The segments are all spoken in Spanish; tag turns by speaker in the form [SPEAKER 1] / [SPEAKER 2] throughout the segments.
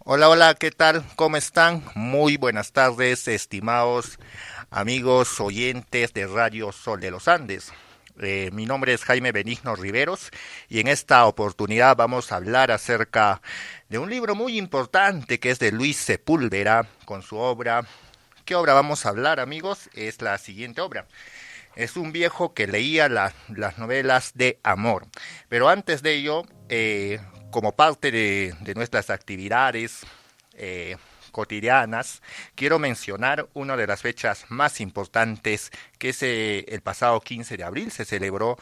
[SPEAKER 1] Hola, hola, ¿qué tal? ¿Cómo están? Muy buenas tardes, estimados amigos oyentes de Radio Sol de los Andes. Mi nombre es Jaime Benigno Riveros y en esta oportunidad vamos a hablar acerca de un libro muy importante que es de Luis Sepúlveda con su obra. ¿Qué obra vamos a hablar, amigos? Es la siguiente obra. Es un viejo que leía las novelas de amor. Pero antes de ello, como parte de nuestras actividades eh, cotidianas, quiero mencionar una de las fechas más importantes, que es el pasado 15 de abril, se celebró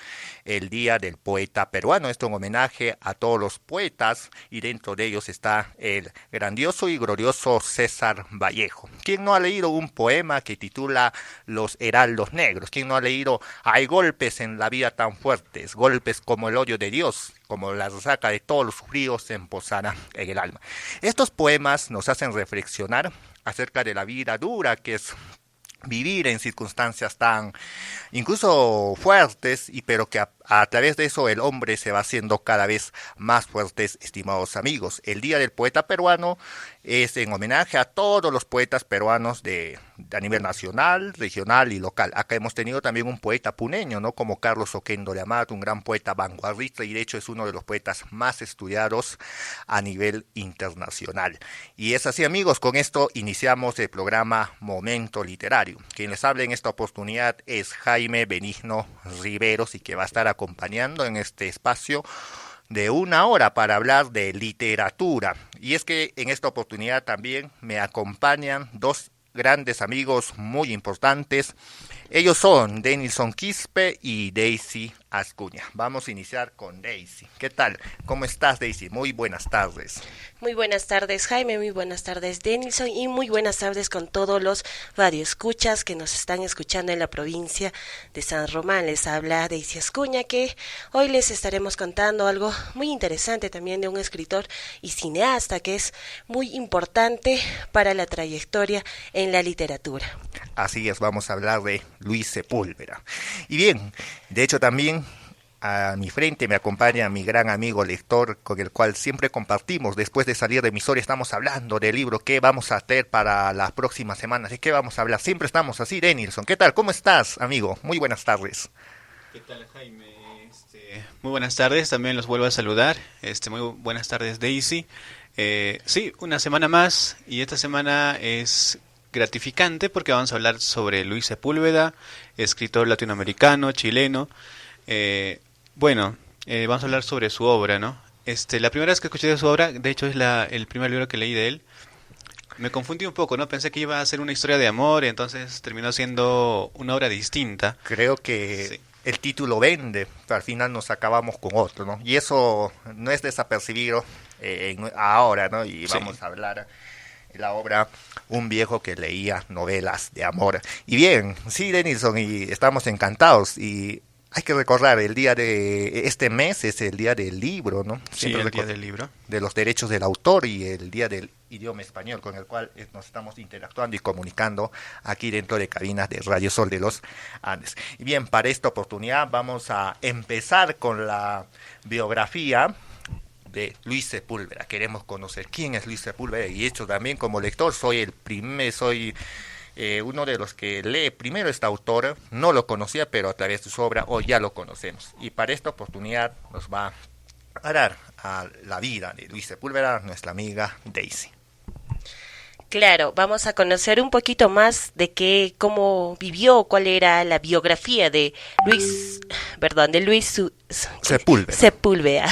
[SPEAKER 1] el Día del Poeta Peruano. Esto en homenaje a todos los poetas y dentro de ellos está el grandioso y glorioso César Vallejo. ¿Quién no ha leído un poema que titula Los Heraldos Negros? ¿Quién no ha leído Hay golpes en la vida tan fuertes, golpes como el odio de Dios, como la resaca de todos los fríos se posará en el alma? Estos poemas nos hacen reflexionar acerca de la vida dura que es vivir en circunstancias tan incluso fuertes, y pero que a través de eso el hombre se va haciendo cada vez más fuertes, estimados amigos. El Día del Poeta Peruano es en homenaje a todos los poetas peruanos a nivel nacional, regional y local. Acá hemos tenido también un poeta puneño, ¿no? Como Carlos Oquendo de Amat, un gran poeta vanguardista y de hecho es uno de los poetas más estudiados a nivel internacional. Y es así, amigos, con esto iniciamos el programa Momento Literario. Quien les habla en esta oportunidad es Jaime Benigno Riveros y que va a estar acompañando en este espacio de una hora para hablar de literatura. Y es que en esta oportunidad también me acompañan dos grandes amigos muy importantes. Ellos son Denilson Quispe y Daisy Ascuña. Vamos a iniciar con Daisy. ¿Qué tal? ¿Cómo estás, Daisy? Muy buenas tardes.
[SPEAKER 2] Muy buenas tardes, Jaime, muy buenas tardes, Denilson, y muy buenas tardes con todos los radioescuchas que nos están escuchando en la provincia de San Román. Les habla Daisy Ascuña, que hoy les estaremos contando algo muy interesante también de un escritor y cineasta que es muy importante para la trayectoria en la literatura.
[SPEAKER 1] Así es, vamos a hablar de Luis Sepúlveda. Y bien, de hecho también a mi frente me acompaña mi gran amigo lector, con el cual siempre compartimos. Después de salir de emisora estamos hablando del libro, qué vamos a hacer para las próximas semanas, de qué vamos a hablar. Siempre estamos así, Denilson. ¿Qué tal? ¿Cómo estás, amigo? Muy buenas tardes.
[SPEAKER 3] ¿Qué tal, Jaime? Muy buenas tardes, también los vuelvo a saludar. Muy buenas tardes, Daisy. Sí, una semana más, y esta semana es gratificante porque vamos a hablar sobre Luis Sepúlveda, escritor latinoamericano, chileno. Vamos a hablar sobre su obra, ¿no? La primera vez que escuché de su obra, de hecho es el primer libro que leí de él. Me confundí un poco, ¿no? Pensé que iba a ser una historia de amor y entonces terminó siendo una obra distinta.
[SPEAKER 1] Creo que
[SPEAKER 3] Sí,
[SPEAKER 1] el título vende, pero al final nos acabamos con otro, ¿no? Y eso no es desapercibido ahora, ¿no? Y
[SPEAKER 3] sí.
[SPEAKER 1] vamos a hablar de la obra Un viejo que leía novelas de amor. Y bien, sí, Denilson, y estamos encantados. Y hay que recordar, el día de este mes es el día del libro, ¿no?
[SPEAKER 3] Sí,
[SPEAKER 1] Siempre
[SPEAKER 3] el día del libro.
[SPEAKER 1] de los derechos del autor y el día del idioma español, con el cual nos estamos interactuando y comunicando aquí dentro de cabinas de Radio Sol de los Andes. Y bien, para esta oportunidad vamos a empezar con la biografía de Luis Sepúlveda. Queremos conocer quién es Luis Sepúlveda, y de hecho también como lector soy uno de los que lee primero esta autora. No lo conocía, pero a través de su obra hoy ya lo conocemos. Y para esta oportunidad nos va a dar a la vida de Luis Sepúlveda nuestra amiga Daisy.
[SPEAKER 2] Claro, vamos a conocer un poquito más de cómo vivió, cuál era la biografía de Luis
[SPEAKER 1] Sepúlveda.
[SPEAKER 2] Sepúlveda.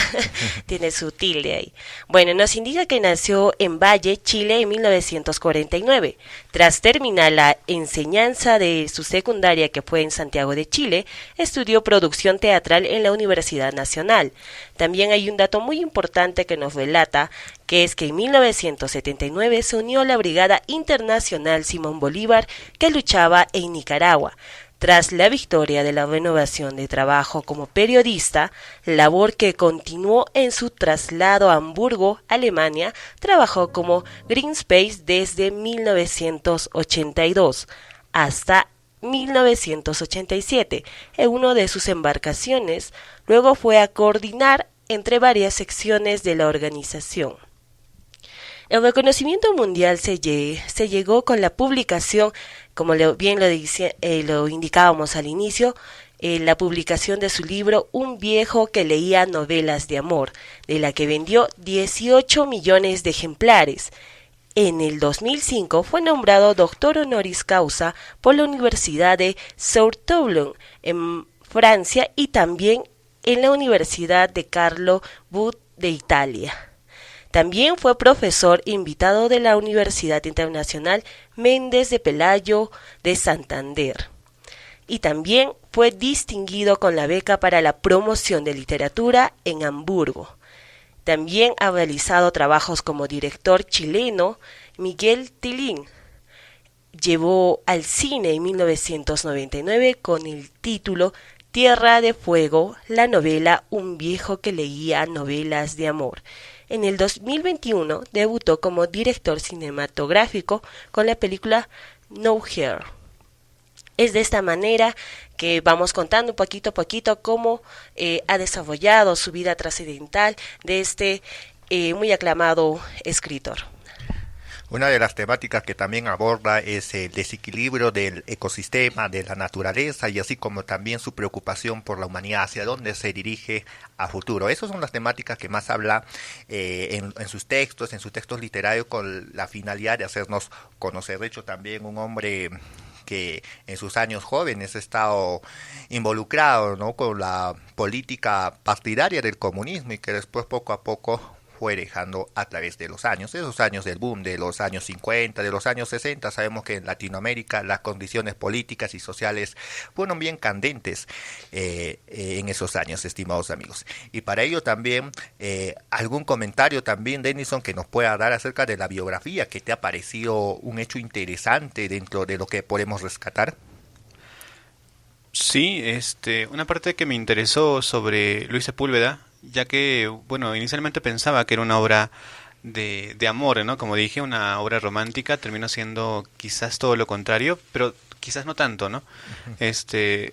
[SPEAKER 2] Tiene su tilde ahí. Bueno, nos indica que nació en Valle, Chile, en 1949. Tras terminar la enseñanza de su secundaria, que fue en Santiago de Chile, estudió producción teatral en la Universidad Nacional. También hay un dato muy importante que nos relata, que es que en 1979 se unió a la Brigada Internacional Simón Bolívar, que luchaba en Nicaragua. Tras la victoria de la renovación de trabajo como periodista, labor que continuó en su traslado a Hamburgo, Alemania, trabajó como Greenspace desde 1982 hasta 1987 en una de sus embarcaciones. Luego fue a coordinar entre varias secciones de la organización. El reconocimiento mundial se llegó con la publicación, como lo indicábamos al inicio, la publicación de su libro Un viejo que leía novelas de amor, de la que vendió 18 millones de ejemplares. En el 2005 fue nombrado doctor honoris causa por la Universidad de Sorbonne en Francia y también en la Universidad de Carlo Bud de Italia. También fue profesor invitado de la Universidad Internacional Méndez de Pelayo de Santander. Y también fue distinguido con la beca para la promoción de literatura en Hamburgo. También ha realizado trabajos como director chileno. Miguel Tilín llevó al cine en 1999 con el título Tierra de Fuego, la novela Un viejo que leía novelas de amor. En el 2021 debutó como director cinematográfico con la película No Hair. Es de esta manera que vamos contando un poquito a poquito cómo ha desarrollado su vida trascendental de este muy aclamado escritor.
[SPEAKER 1] Una de las temáticas que también aborda es el desequilibrio del ecosistema, de la naturaleza, y así como también su preocupación por la humanidad, hacia dónde se dirige a futuro. Esas son las temáticas que más habla en sus textos literarios, con la finalidad de hacernos conocer. De hecho, también un hombre que en sus años jóvenes ha estado involucrado, ¿no?, con la política partidaria del comunismo, y que después poco a poco fue dejando a través de los años, esos años del boom de los años 50, de los años 60. Sabemos que en Latinoamérica las condiciones políticas y sociales fueron bien candentes en esos años, estimados amigos. Y para ello también, algún comentario también, Denison, que nos pueda dar acerca de la biografía, que te ha parecido un hecho interesante dentro de lo que podemos rescatar.
[SPEAKER 3] Sí, una parte que me interesó sobre Luis Sepúlveda, ya que, bueno, inicialmente pensaba que era una obra de amor, ¿no? Como dije, una obra romántica, terminó siendo quizás todo lo contrario, pero quizás no tanto, ¿no? Se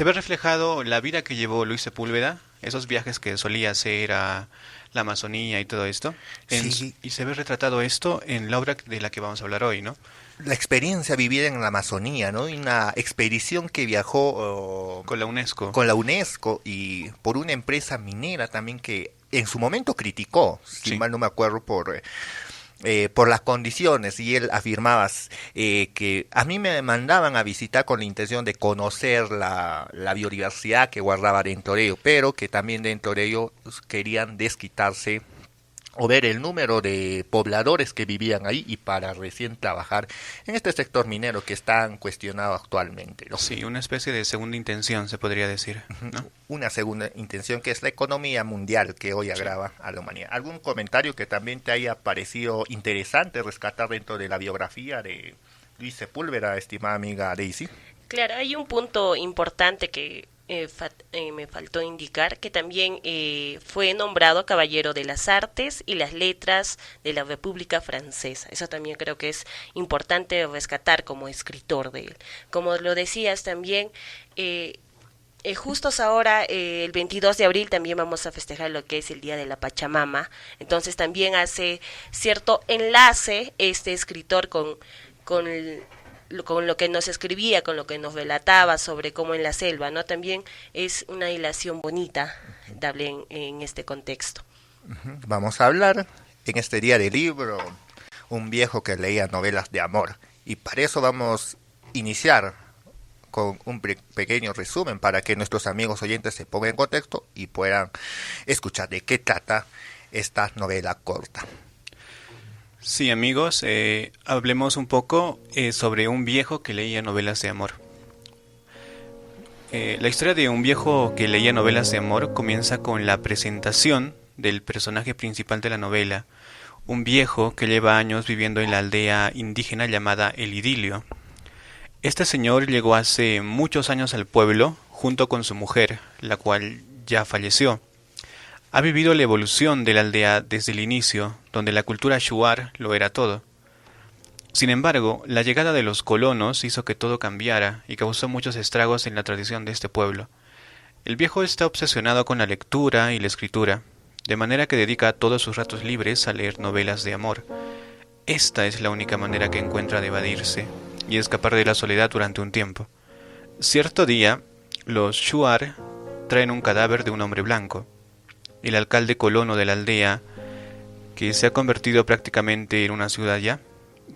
[SPEAKER 3] ve reflejado la vida que llevó Luis Sepúlveda, esos viajes que solía hacer a la Amazonía y todo esto,
[SPEAKER 1] Sí.
[SPEAKER 3] y se ve retratado esto en la obra de la que vamos a hablar hoy, ¿no?
[SPEAKER 1] La experiencia vivida en la Amazonía, ¿no? Y una expedición que viajó
[SPEAKER 3] Con la UNESCO.
[SPEAKER 1] con la UNESCO y por una empresa minera también, que en su momento criticó, si
[SPEAKER 3] Sí.
[SPEAKER 1] mal no me acuerdo, por las condiciones, y él afirmaba que a mí me mandaban a visitar con la intención de conocer la biodiversidad que guardaba dentro de ello, pero que también dentro de ello querían desquitarse o ver el número de pobladores que vivían ahí, y para recién trabajar en este sector minero que es tan cuestionado actualmente, ¿no?
[SPEAKER 3] Sí, una especie de segunda intención, se podría decir, ¿no?
[SPEAKER 1] Una segunda intención, que es la economía mundial que hoy agrava a la humanidad. ¿Algún comentario que también te haya parecido interesante rescatar dentro de la biografía de Luis Sepúlveda, estimada amiga Daisy?
[SPEAKER 2] Claro, hay un punto importante que me faltó indicar, que también fue nombrado Caballero de las Artes y las Letras de la República Francesa. Eso también creo que es importante rescatar como escritor de él. Como lo decías también, justos ahora, el 22 de abril, también vamos a festejar lo que es el Día de la Pachamama. Entonces también hace cierto enlace este escritor con lo que nos escribía, con lo que nos relataba sobre cómo en la selva, ¿no? También es una hilación bonita darle en este contexto.
[SPEAKER 1] Vamos a hablar en este día del libro Un viejo que leía novelas de amor, y para eso vamos a iniciar con un pequeño resumen para que nuestros amigos oyentes se pongan en contexto y puedan escuchar de qué trata esta novela corta.
[SPEAKER 3] Sí, amigos, hablemos un poco sobre un viejo que leía novelas de amor. La historia de un viejo que leía novelas de amor comienza con la presentación del personaje principal de la novela, un viejo que lleva años viviendo en la aldea indígena llamada El Idilio. Este señor llegó hace muchos años al pueblo junto con su mujer, la cual ya falleció. Ha vivido la evolución de la aldea desde el inicio, donde la cultura shuar lo era todo. Sin embargo, la llegada de los colonos hizo que todo cambiara y causó muchos estragos en la tradición de este pueblo. El viejo está obsesionado con la lectura y la escritura. de manera que dedica todos sus ratos libres a leer novelas de amor. Esta es la única manera que encuentra de evadirse y escapar de la soledad durante un tiempo. Cierto día, los Shuar traen un cadáver de un hombre blanco. El alcalde colono de la aldea, que se ha convertido prácticamente en una ciudad ya,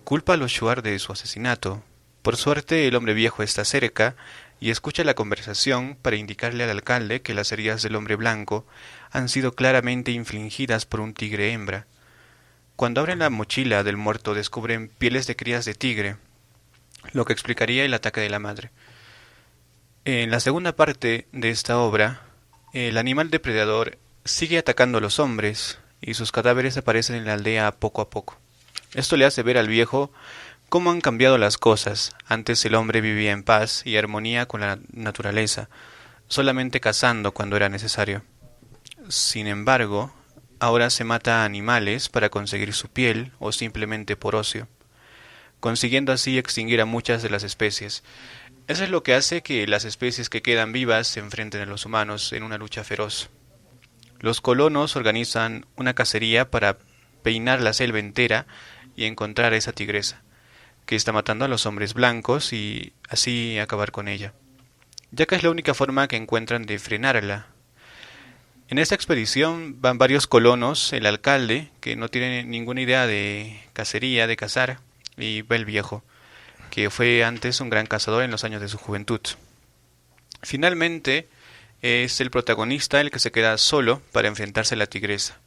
[SPEAKER 3] culpa a los Shuar de su asesinato. Por suerte, el hombre viejo está cerca y escucha la conversación para indicarle al alcalde que las heridas del hombre blanco han sido claramente infligidas por un tigre hembra. Cuando abren la mochila del muerto descubren pieles de crías de tigre, lo que explicaría el ataque de la madre. En la segunda parte de esta obra, el animal depredador sigue atacando a los hombres y sus cadáveres aparecen en la aldea poco a poco. Esto le hace ver al viejo cómo han cambiado las cosas. Antes el hombre vivía en paz y armonía con la naturaleza, solamente cazando cuando era necesario. Sin embargo, ahora se mata a animales para conseguir su piel o simplemente por ocio, consiguiendo así extinguir a muchas de las especies. Eso es lo que hace que las especies que quedan vivas se enfrenten a los humanos en una lucha feroz. Los colonos organizan una cacería para peinar la selva entera y encontrar a esa tigresa, que está matando a los hombres blancos y así acabar con ella, ya que es la única forma que encuentran de frenarla. En esta expedición van varios colonos, el alcalde, que no tiene ninguna idea de cacería, de cazar, y va el viejo, que fue antes un gran cazador en los años de su juventud. Finalmente, es el protagonista el que se queda solo para enfrentarse a la tigresa.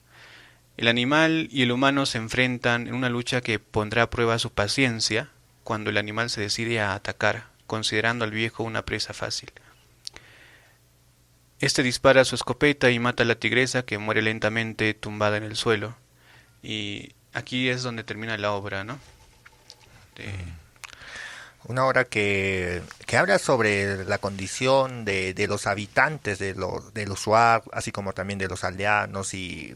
[SPEAKER 3] El animal y el humano se enfrentan en una lucha que pondrá a prueba su paciencia cuando el animal se decide a atacar, considerando al viejo una presa fácil. Este dispara su escopeta y mata a la tigresa, que muere lentamente tumbada en el suelo. Y aquí es donde termina la obra, ¿no?
[SPEAKER 1] Una obra que habla sobre la condición de los habitantes de los Shuar, así como también de los aldeanos y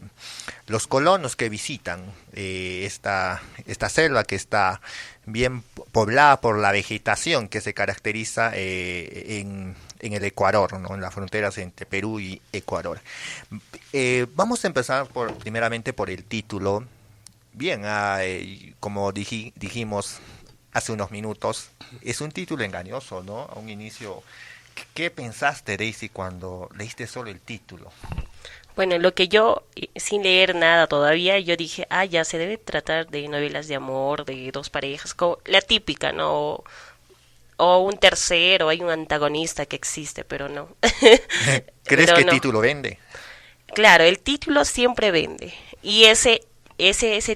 [SPEAKER 1] los colonos que visitan esta selva que está bien poblada por la vegetación que se caracteriza en el Ecuador, ¿no? En las fronteras entre Perú y Ecuador. Vamos a empezar primeramente por el título. Bien, como dijimos hace unos minutos, es un título engañoso, ¿no? A un inicio, ¿qué pensaste, Daisy, cuando leíste solo el título?
[SPEAKER 2] Bueno, lo que yo, sin leer nada todavía, yo dije, ya se debe tratar de novelas de amor, de dos parejas, como la típica, ¿no? O un tercero, hay un antagonista que existe, pero no.
[SPEAKER 1] ¿Crees
[SPEAKER 2] Pero
[SPEAKER 1] que el
[SPEAKER 2] no.
[SPEAKER 1] título vende?
[SPEAKER 2] Claro, el título siempre vende. Y ese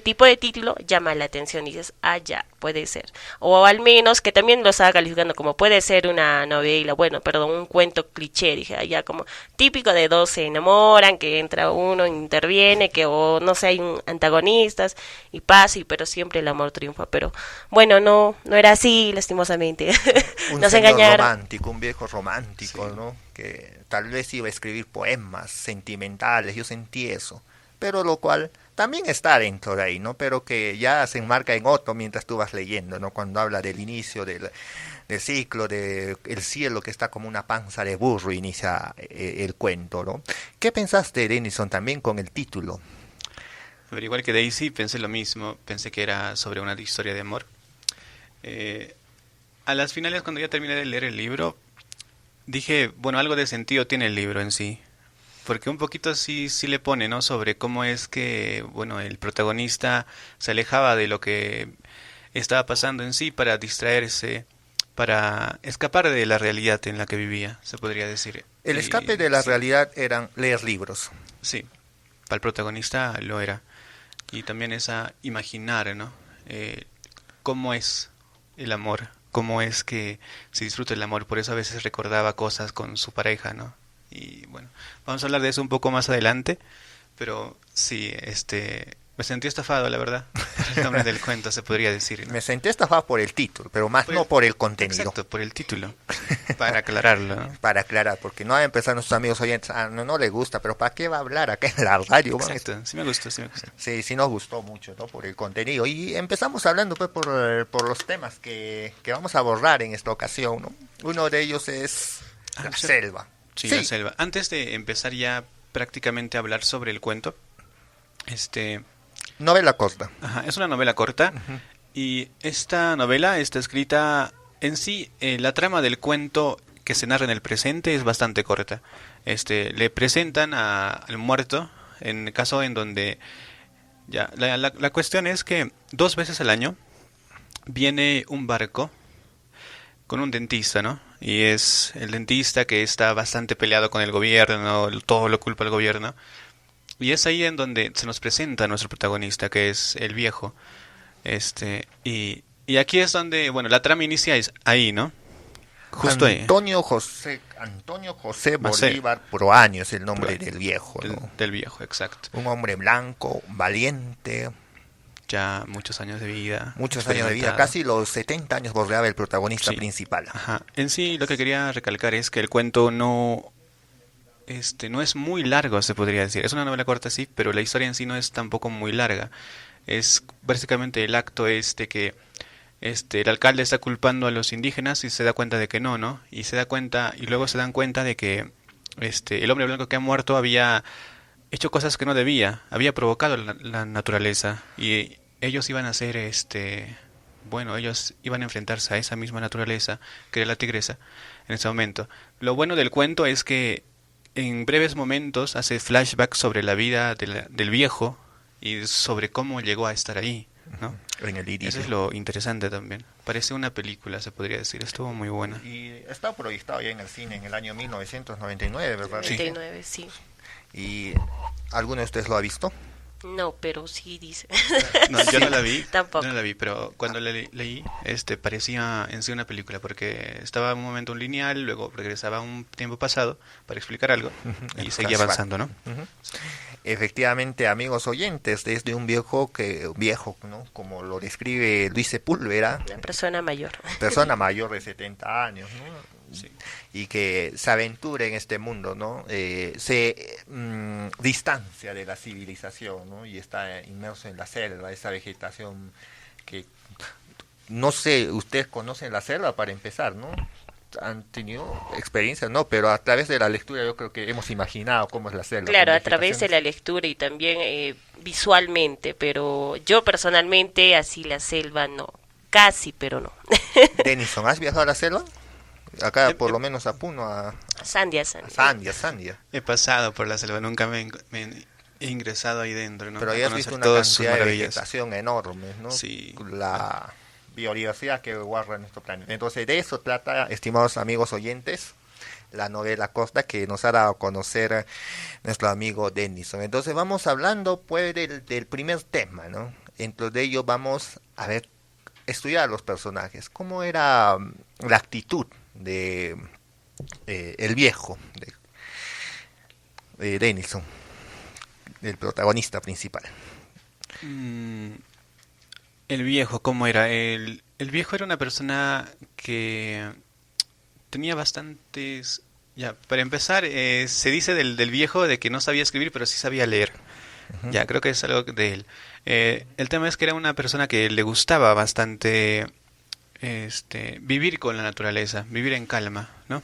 [SPEAKER 2] tipo de título llama la atención y dices, ya, puede ser. O al menos que también lo estaba calificando como puede ser una novela, un cuento cliché, dije, ya como típico de dos se enamoran, que entra uno, interviene, que o no sé, hay un antagonistas y pasa, pero siempre el amor triunfa. Pero bueno, no era así, lastimosamente.
[SPEAKER 1] Un
[SPEAKER 2] Nos
[SPEAKER 1] señor
[SPEAKER 2] engañaron.
[SPEAKER 1] romántico, un viejo romántico, sí, ¿no? Que tal vez iba a escribir poemas sentimentales, yo sentí eso. Pero lo cual también está dentro de ahí, ¿no? Pero que ya se enmarca en otro mientras tú vas leyendo, ¿no? Cuando habla del inicio del ciclo, del cielo que está como una panza de burro, inicia el cuento, ¿no? ¿Qué pensaste, Denison, también con el título?
[SPEAKER 3] Pero igual que Daisy, pensé lo mismo, pensé que era sobre una historia de amor. A las finales, cuando ya terminé de leer el libro, dije, bueno, algo de sentido tiene el libro en sí. Porque un poquito sí le pone, ¿no? Sobre cómo es que, bueno, el protagonista se alejaba de lo que estaba pasando en sí para distraerse, para escapar de la realidad en la que vivía, se podría decir.
[SPEAKER 1] El escape de la
[SPEAKER 3] sí,
[SPEAKER 1] realidad eran leer libros.
[SPEAKER 3] Sí, para el protagonista lo era. Y también esa imaginar, ¿no? Cómo es el amor, cómo es que se disfruta el amor. Por eso a veces recordaba cosas con su pareja, ¿no? Y bueno, vamos a hablar de eso un poco más adelante, pero sí, me sentí estafado, la verdad, por el nombre del cuento, se podría decir, ¿no?
[SPEAKER 1] Me sentí estafado por el título, pero más no por el contenido.
[SPEAKER 3] Exacto, por el título, para aclararlo, ¿no?
[SPEAKER 1] Para aclarar, porque no van a empezar nuestros amigos oyentes, no le gusta, pero ¿para qué va a hablar acá en la radio?
[SPEAKER 3] Exacto, sí me gustó.
[SPEAKER 1] Sí nos gustó mucho, ¿no? Por el contenido. Y empezamos hablando pues por los temas que vamos a abordar en esta ocasión, ¿no? Uno de ellos es la selva.
[SPEAKER 3] Sí, la selva. Antes de empezar ya prácticamente a hablar sobre el cuento, Este,
[SPEAKER 1] Novela corta.
[SPEAKER 3] ajá, es una novela corta y esta novela está escrita en sí, la trama del cuento que se narra en el presente es bastante corta. Le presentan al muerto en el caso en donde ya la cuestión es que 2 veces al año viene un barco con un dentista, ¿no? Y es el dentista que está bastante peleado con el gobierno, todo lo culpa al gobierno. Y es ahí en donde se nos presenta nuestro protagonista, que es el viejo. Y aquí es donde, bueno, la trama inicia es ahí, ¿no? Justo ahí.
[SPEAKER 1] Antonio José
[SPEAKER 3] Macé.
[SPEAKER 1] Bolívar Proaño es el nombre
[SPEAKER 3] Proaño.
[SPEAKER 1] del viejo,
[SPEAKER 3] Del,
[SPEAKER 1] ¿no?
[SPEAKER 3] del viejo, exacto.
[SPEAKER 1] Un hombre blanco, valiente,
[SPEAKER 3] Ya muchos años de vida.
[SPEAKER 1] muchos años de vida,
[SPEAKER 3] experimentado.
[SPEAKER 1] casi los 70 años bordeaba el protagonista
[SPEAKER 3] Sí.
[SPEAKER 1] principal.
[SPEAKER 3] Ajá. En sí, lo que quería recalcar es que el cuento no es muy largo, se podría decir. Es una novela corta, sí, pero la historia en sí no es tampoco muy larga. Es básicamente el acto que el alcalde está culpando a los indígenas y se da cuenta de que no, ¿no? Y se da cuenta, y luego se dan cuenta de que el hombre blanco que ha muerto había hecho cosas que no debía, había provocado la naturaleza y ellos iban a hacer bueno, ellos iban a enfrentarse a esa misma naturaleza que era la tigresa en ese momento. Lo bueno del cuento es que en breves momentos hace flashback sobre la vida del viejo y sobre cómo llegó a estar ahí, ¿no?
[SPEAKER 1] En el
[SPEAKER 3] Eso es lo interesante también. Parece una película, se podría decir. Estuvo muy buena.
[SPEAKER 1] Y está proyectado ya en el cine en el año 1999, ¿verdad?
[SPEAKER 3] Sí.
[SPEAKER 2] 99, sí.
[SPEAKER 1] ¿Y alguno de ustedes lo ha visto?
[SPEAKER 2] No, pero sí dice.
[SPEAKER 3] No, yo no la vi.
[SPEAKER 2] Tampoco.
[SPEAKER 3] Yo no la vi, pero cuando leí, parecía en sí una película, porque estaba un momento un lineal, luego regresaba a un tiempo pasado para explicar algo y
[SPEAKER 1] El
[SPEAKER 3] seguía
[SPEAKER 1] flashback.
[SPEAKER 3] avanzando, ¿no?
[SPEAKER 1] Ujú. Efectivamente, amigos oyentes, desde un viejo, ¿no? Como lo describe Luis Sepúlveda,
[SPEAKER 2] Una persona mayor.
[SPEAKER 1] persona mayor de 70 años, ¿no?
[SPEAKER 3] Sí.
[SPEAKER 1] Y que se aventura en este mundo, ¿no? Se distancia de la civilización, ¿no? Y está inmerso en la selva, esa vegetación que, no sé, ustedes conocen la selva para empezar, ¿no? Han tenido experiencias, ¿no? Pero a través de la lectura yo creo que hemos imaginado cómo es la selva.
[SPEAKER 2] Claro,
[SPEAKER 1] con
[SPEAKER 2] a través de
[SPEAKER 1] vegetaciones.
[SPEAKER 2] la lectura y también visualmente, pero yo personalmente así la selva no, casi, pero no.
[SPEAKER 1] Denison, ¿has viajado a la selva? Acá,
[SPEAKER 3] He-
[SPEAKER 1] por
[SPEAKER 3] he-
[SPEAKER 1] lo menos a Puno, a
[SPEAKER 2] Sandia.
[SPEAKER 1] Sandia.
[SPEAKER 3] He pasado por la selva, nunca me he ingresado ahí dentro, ¿no?
[SPEAKER 1] Pero
[SPEAKER 3] A
[SPEAKER 1] ya has
[SPEAKER 3] conocer
[SPEAKER 1] visto una
[SPEAKER 3] todas sus
[SPEAKER 1] cantidad de
[SPEAKER 3] maravillas.
[SPEAKER 1] vegetación enorme, ¿no?
[SPEAKER 3] Sí.
[SPEAKER 1] La biodiversidad que guarda nuestro planeta. Entonces, de eso trata, estimados amigos oyentes, la novela corta que nos ha dado a conocer nuestro amigo Denison. Entonces, vamos hablando, pues, del primer tema, ¿no? Dentro de ello vamos a ver, estudiar a los personajes. ¿Cómo era la actitud de el viejo, de Denison, el protagonista principal?
[SPEAKER 3] Mm, el viejo, ¿cómo era? El viejo era una persona que tenía bastantes... Ya, para empezar, se dice del viejo de que no sabía escribir, pero sí sabía leer.
[SPEAKER 1] Ujú.
[SPEAKER 3] Ya, creo que es algo de él. El tema es que era una persona que le gustaba bastante vivir con la naturaleza, vivir en calma, ¿no?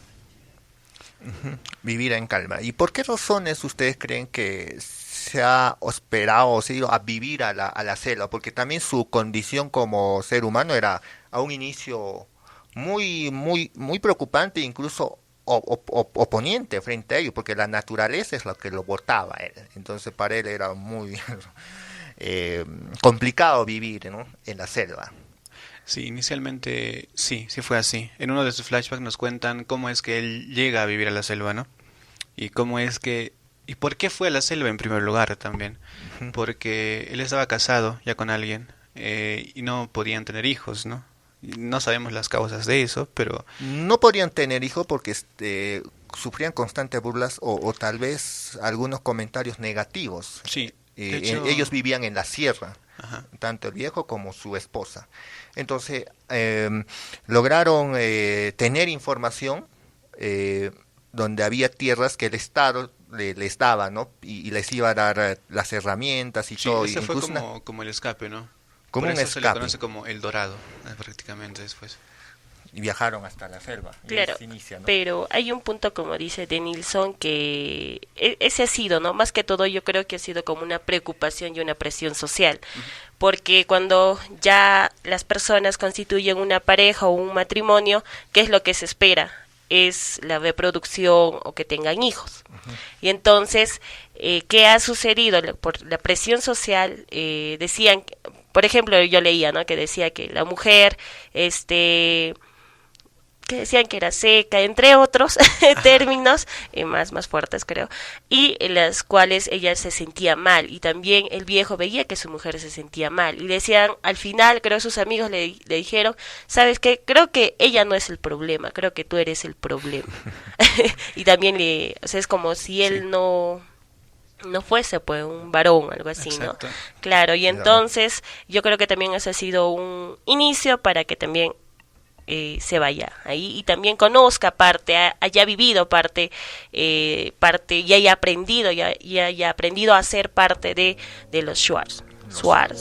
[SPEAKER 1] Ujú. Vivir en calma. ¿Y por qué razones ustedes creen que se ha hospedado o se ha ido a vivir a la selva? Porque también su condición como ser humano era a un inicio muy preocupante, incluso oponiente frente a ello, porque la naturaleza es lo que lo botaba a él. Entonces para él era muy eh, complicado vivir, ¿no? En la selva.
[SPEAKER 3] Sí, inicialmente sí fue así. En uno de sus flashbacks nos cuentan cómo es que él llega a vivir a la selva, ¿no? Y cómo es que... ¿Y por qué fue a la selva en primer lugar también?
[SPEAKER 1] Ujú.
[SPEAKER 3] Porque él estaba casado ya con alguien y no podían tener hijos, ¿no? Y no sabemos las causas de eso, pero
[SPEAKER 1] No podían tener hijos porque sufrían constantes burlas o tal vez algunos comentarios negativos.
[SPEAKER 3] sí, de hecho...
[SPEAKER 1] Ellos vivían en la sierra,
[SPEAKER 3] Ajá.
[SPEAKER 1] tanto el viejo como su esposa. Entonces, lograron tener información donde había tierras que el Estado les daba, ¿no? Y les iba a dar las herramientas y
[SPEAKER 3] Sí,
[SPEAKER 1] todo.
[SPEAKER 3] ese fue
[SPEAKER 1] incluso
[SPEAKER 3] como el escape, ¿no?
[SPEAKER 1] como
[SPEAKER 3] Por
[SPEAKER 1] un
[SPEAKER 3] eso se le
[SPEAKER 1] escape.
[SPEAKER 3] conoce como El Dorado, prácticamente después.
[SPEAKER 1] y viajaron hasta la selva.
[SPEAKER 2] Claro,
[SPEAKER 1] se inicia, ¿no?
[SPEAKER 2] pero hay un punto, como dice Denilson, que ese ha sido, ¿no? Más que todo yo creo que ha sido como una preocupación y una presión social, porque cuando ya las personas constituyen una pareja o un matrimonio, ¿qué es lo que se espera? Es la reproducción o que tengan hijos. Y entonces, ¿qué ha sucedido? Por la presión social, decían, por ejemplo, yo leía, ¿no? Que decía que la mujer, que decían que era seca, entre otros términos más fuertes, creo, y en las cuales ella se sentía mal, y también el viejo veía que su mujer se sentía mal, y decían, al final, creo sus amigos le dijeron, ¿sabes qué? Creo que ella no es el problema, creo que tú eres el problema. Y también o sea, es como si él
[SPEAKER 3] Sí.
[SPEAKER 2] no fuese pues un varón, algo así,
[SPEAKER 3] Exacto.
[SPEAKER 2] ¿no? Claro, y entonces yo creo que también ese ha sido un inicio para que también se vaya ahí y también conozca parte, haya vivido parte, y haya aprendido, y haya aprendido a ser parte de los Schwarz.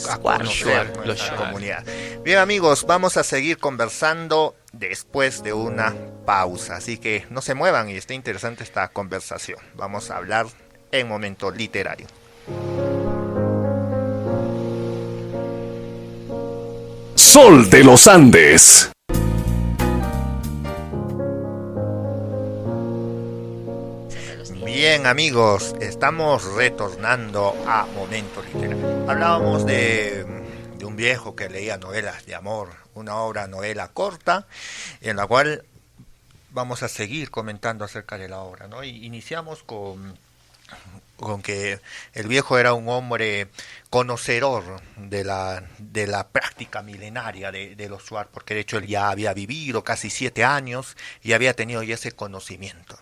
[SPEAKER 1] A conocer
[SPEAKER 3] Los
[SPEAKER 1] nuestra
[SPEAKER 3] Schwarz.
[SPEAKER 1] comunidad. Bien, amigos, vamos a seguir conversando después de una pausa, así que no se muevan y está interesante esta conversación. Vamos a hablar en momento literario.
[SPEAKER 4] Sol de los Andes.
[SPEAKER 1] Bien, amigos, estamos retornando a Momento Literario. Hablábamos de un viejo que leía novelas de amor, una novela corta, en la cual vamos a seguir comentando acerca de la obra, ¿no? Y iniciamos con que el viejo era un hombre conocedor de la práctica milenaria de los Schwarz, porque de hecho él ya había vivido casi 7 años y había tenido ya ese conocimiento.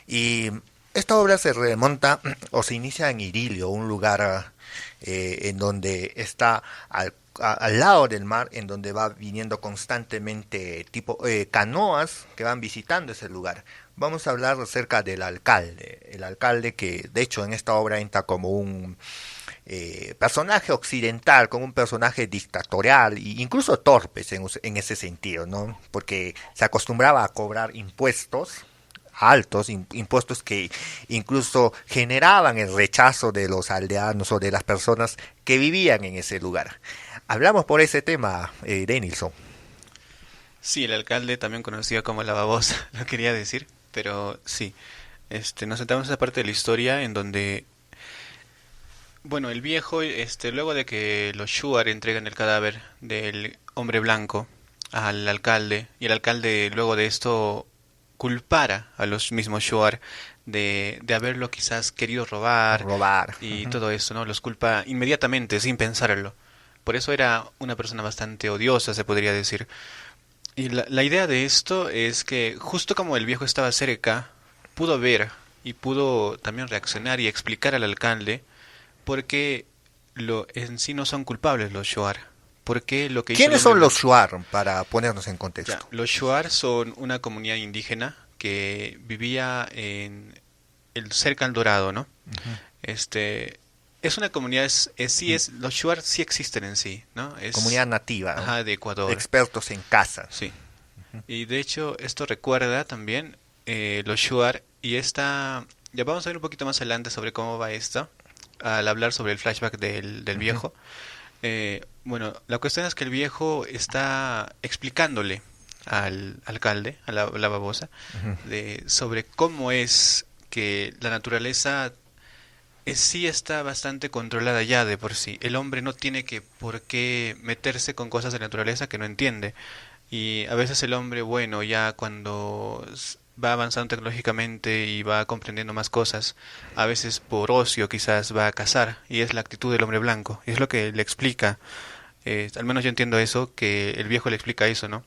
[SPEAKER 1] Y esta obra se remonta o se inicia en Irilio, un lugar en donde está al lado del mar, en donde va viniendo constantemente canoas que van visitando ese lugar. Vamos a hablar acerca del alcalde, el alcalde que de hecho en esta obra entra como un personaje occidental, como un personaje dictatorial e incluso torpes en ese sentido, ¿no? Porque se acostumbraba a cobrar impuestos altos, impuestos que incluso generaban el rechazo de los aldeanos o de las personas que vivían en ese lugar. Hablamos por ese tema, Denilson.
[SPEAKER 3] Sí, el alcalde, también conocido como la babosa, lo quería decir, pero sí. Nos sentamos en esa parte de la historia en donde, bueno, el viejo, luego de que los Shuar entregan el cadáver del hombre blanco al alcalde, y el alcalde luego de esto culpara a los mismos Shuar de haberlo quizás querido robar y todo eso, ¿no? Los culpa inmediatamente, sin pensarlo. Por eso era una persona bastante odiosa, se podría decir. Y la idea de esto es que justo como el viejo estaba cerca, pudo ver y pudo también reaccionar y explicar al alcalde por qué en sí no son culpables los Shuar.
[SPEAKER 1] ¿Quiénes son los Shuar, para ponernos en contexto?
[SPEAKER 3] Ya, los Shuar son una comunidad indígena que vivía cerca al Dorado, ¿no? Es una comunidad, los Shuar sí existen en sí, ¿no? Es
[SPEAKER 1] comunidad nativa, ¿no?
[SPEAKER 3] Ajá, de Ecuador.
[SPEAKER 1] Expertos en caza.
[SPEAKER 3] Sí. Y de hecho esto recuerda también los Shuar ya vamos a ver un poquito más adelante sobre cómo va esto, al hablar sobre el flashback del viejo. Bueno, la cuestión es que el viejo está explicándole al alcalde, a la babosa, sobre cómo es que la naturaleza sí está bastante controlada ya de por sí. El hombre no tiene por qué meterse con cosas de la naturaleza que no entiende. Y a veces el hombre, bueno, ya cuando va avanzando tecnológicamente y va comprendiendo más cosas, a veces por ocio quizás va a cazar, y es la actitud del hombre blanco. Y es lo que le explica, al menos yo entiendo eso, que el viejo le explica eso, ¿no?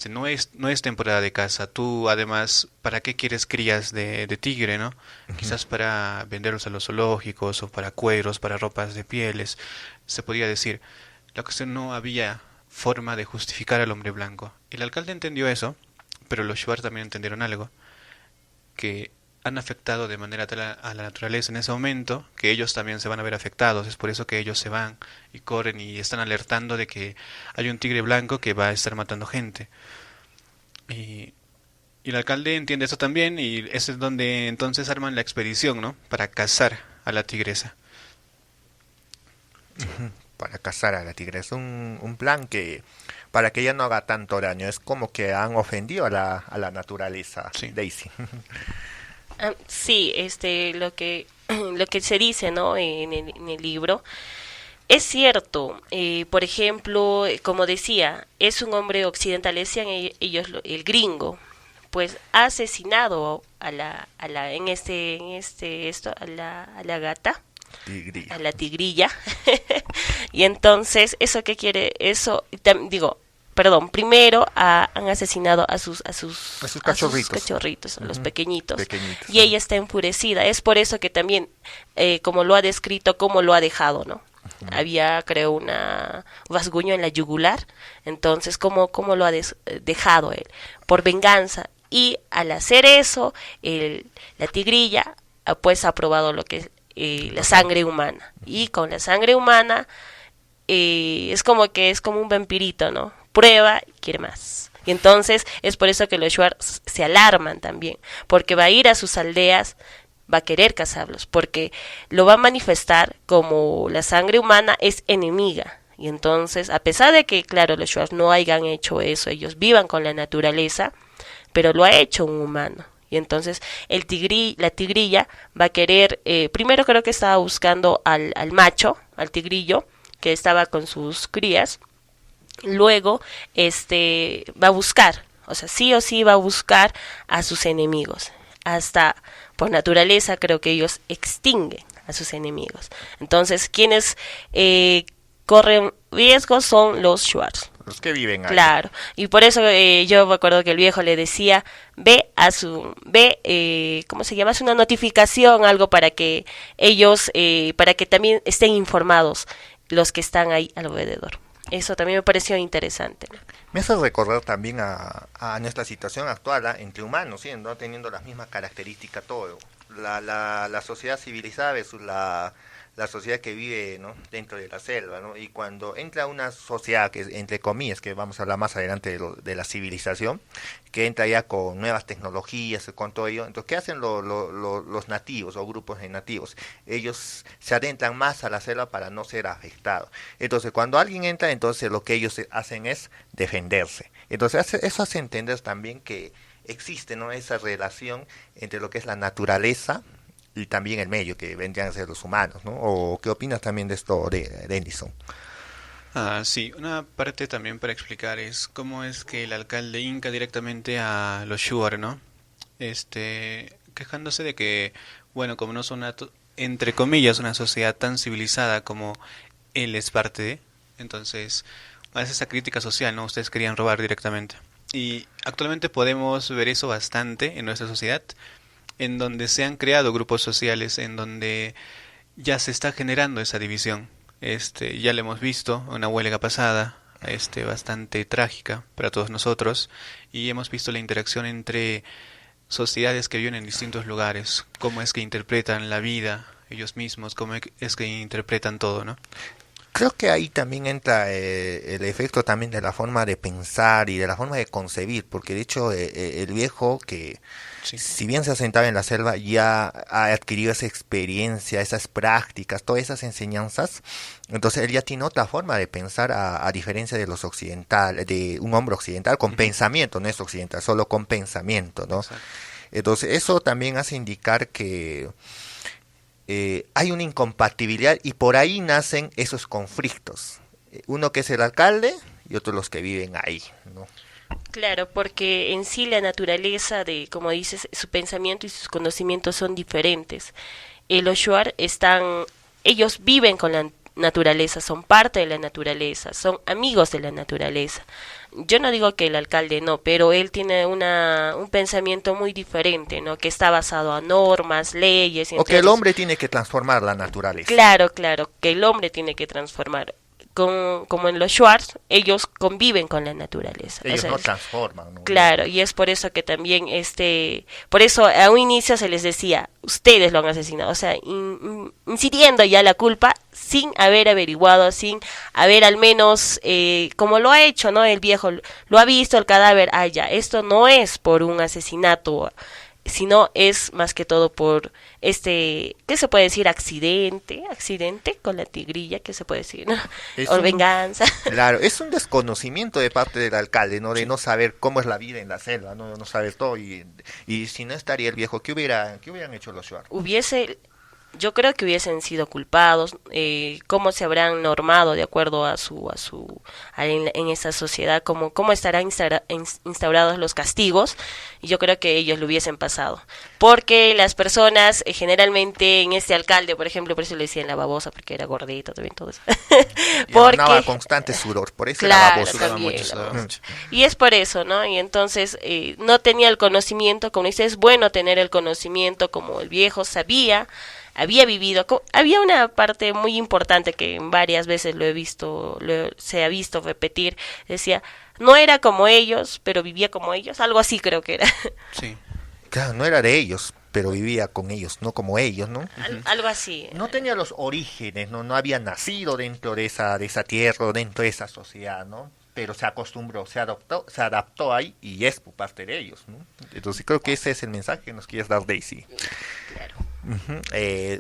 [SPEAKER 3] No es temporada de caza. Tú, además, ¿para qué quieres crías de tigre, no? Quizás para venderlos a los zoológicos, o para cueros, para ropas de pieles, se podría decir. La cuestión, no había forma de justificar al hombre blanco. El alcalde entendió eso, pero los Shuar también entendieron algo, que han afectado de manera tal a la naturaleza en ese momento, que ellos también se van a ver afectados. Es por eso que ellos se van y corren y están alertando de que hay un tigre blanco que va a estar matando gente. Y, y el alcalde entiende eso también y ese es donde entonces arman la expedición, ¿no? Para cazar a la tigresa.
[SPEAKER 1] Para cazar a la tigresa. Un plan que para que ella no haga tanto daño. Es como que han ofendido a la naturaleza,
[SPEAKER 3] Sí.
[SPEAKER 1] Daisy.
[SPEAKER 2] Sí, lo que lo que se dice, ¿no? En el libro es cierto. Por ejemplo, como decía, es un hombre occidental, decían ellos, el gringo, pues ha asesinado a la gata,
[SPEAKER 1] Tigría.
[SPEAKER 2] a la tigrilla. Y entonces, ¿eso qué quiere? Eso, digo, perdón, primero han asesinado
[SPEAKER 1] A sus cachorritos.
[SPEAKER 2] cachorritos, a los
[SPEAKER 1] Ujú.
[SPEAKER 2] pequeñitos.
[SPEAKER 1] Pequeñitos.
[SPEAKER 2] Y ella está enfurecida. Es por eso que también, como lo ha descrito, cómo lo ha dejado, ¿no? Había, creo, un rasguño en la yugular. Entonces, ¿cómo lo ha dejado él? Por venganza. Y al hacer eso, la tigrilla, pues ha probado lo que es la sangre humana. Y con la sangre humana es como un vampirito, ¿no? Prueba y quiere más. Y entonces es por eso que los Shuar se alarman también, porque va a ir a sus aldeas, va a querer cazarlos, porque lo va a manifestar como la sangre humana es enemiga. Y entonces, a pesar de que, claro, los Shuar no hayan hecho eso, ellos vivan con la naturaleza, pero lo ha hecho un humano. Y entonces la tigrilla va a querer, primero creo que estaba buscando al macho, al tigrillo, que estaba con sus crías. Luego va a buscar, o sea, sí o sí va a buscar a sus enemigos. Hasta por naturaleza creo que ellos extinguen a sus enemigos. Entonces, quienes corren riesgos son los Shuars.
[SPEAKER 1] Los que viven ahí.
[SPEAKER 2] Claro, y por eso yo me acuerdo que el viejo le decía, ¿cómo se llama? Es una notificación, algo para que ellos, para que también estén informados los que están ahí alrededor. Eso también me pareció interesante, ¿no?
[SPEAKER 1] Me hace recordar también a nuestra situación actual, ¿ah? Entre humanos, ¿sí? ¿No? Teniendo las mismas características todo. La sociedad civilizada versus la sociedad que vive, ¿no? Dentro de la selva, ¿no? Y cuando entra una sociedad que, entre comillas, que vamos a hablar más adelante de la civilización, que entra ya con nuevas tecnologías, con todo ello, entonces, ¿qué hacen los nativos o grupos de nativos? Ellos se adentran más a la selva para no ser afectados. Entonces, cuando alguien entra, entonces lo que ellos hacen es defenderse. Entonces, eso hace entender también que existe, ¿no? Esa relación entre lo que es la naturaleza y también el medio, que vendrían a ser los humanos, ¿no? ¿O qué opinas también de esto, de Edison?
[SPEAKER 3] Sí, una parte también para explicar es cómo es que el alcalde inca directamente a los Shuar, ¿no? Quejándose de que, bueno, como no son entre comillas una sociedad tan civilizada como él es parte de, entonces hace esa crítica social, ¿no? Ustedes querían robar directamente. Y actualmente podemos ver eso bastante en nuestra sociedad, en donde se han creado grupos sociales, en donde ya se está generando esa división. Ya lo hemos visto, una huelga pasada, bastante trágica para todos nosotros, y hemos visto la interacción entre sociedades que viven en distintos lugares, cómo es que interpretan la vida ellos mismos, cómo es que interpretan todo, ¿no?
[SPEAKER 1] Creo que ahí también entra el efecto también de la forma de pensar y de la forma de concebir, porque de hecho el viejo que
[SPEAKER 3] Sí.
[SPEAKER 1] si bien se asentaba en la selva ya ha adquirido esa experiencia, esas prácticas, todas esas enseñanzas, entonces él ya tiene otra forma de pensar a diferencia de los occidentales, de un hombre occidental con pensamiento, no es occidental, solo con pensamiento, ¿no?
[SPEAKER 3] Exacto.
[SPEAKER 1] Entonces eso también hace indicar que hay una incompatibilidad y por ahí nacen esos conflictos. Uno que es el alcalde y otro los que viven ahí, ¿no?
[SPEAKER 2] Claro, porque en sí la naturaleza como dices, su pensamiento y sus conocimientos son diferentes. Los Shuar ellos viven con la naturaleza, son parte de la naturaleza, son amigos de la naturaleza. Yo no digo que el alcalde no, pero él tiene un pensamiento muy diferente, ¿no? Que está basado a normas, leyes.
[SPEAKER 1] O que el hombre tiene que transformar la naturaleza.
[SPEAKER 2] Claro, que el hombre tiene que transformar. como en los Shuars, ellos conviven con la naturaleza.
[SPEAKER 1] Ellos
[SPEAKER 2] O sea,
[SPEAKER 1] no transforman, ¿no?
[SPEAKER 2] claro, y es por eso que también, por eso a un inicio se les decía, ustedes lo han asesinado, o sea, incidiendo ya la culpa sin haber averiguado, sin haber al menos, como lo ha hecho, ¿no? El viejo lo ha visto, el cadáver, ya, esto no es por un asesinato, sino es más que todo por ¿qué se puede decir? Accidente con la tigrilla, ¿qué se puede decir? ¿No? O venganza.
[SPEAKER 1] Claro, es un desconocimiento de parte del alcalde, ¿no? De no saber cómo es la vida en la selva, no saber todo, y si no estaría el viejo, ¿qué hubieran hecho los Shuar?
[SPEAKER 2] Yo creo que hubiesen sido culpados, cómo se habrán normado de acuerdo en esa sociedad, cómo estarán instaurados los castigos, y yo creo que ellos lo hubiesen pasado, porque las personas generalmente en este alcalde, por ejemplo, por eso le decían la babosa, porque era gordito también, todo eso.
[SPEAKER 1] Porque constante sudor, por eso
[SPEAKER 2] claro,
[SPEAKER 1] era babosa.
[SPEAKER 2] también, y es por eso, ¿no? Y entonces no tenía el conocimiento, como dice, es bueno tener el conocimiento, como el viejo había vivido, había una parte muy importante que varias veces se ha visto repetir, decía, no era como ellos, pero vivía como ellos, algo así creo que era.
[SPEAKER 3] Sí.
[SPEAKER 1] Claro, no era de ellos, pero vivía con ellos, no como ellos, ¿no?
[SPEAKER 2] Algo así.
[SPEAKER 1] No tenía los orígenes, no había nacido dentro de esa tierra, dentro de esa sociedad, ¿no? Pero se acostumbró, se adaptó ahí y es por parte de ellos, ¿no? Entonces creo que ese es el mensaje que nos quieres dar, Daisy.
[SPEAKER 2] Claro.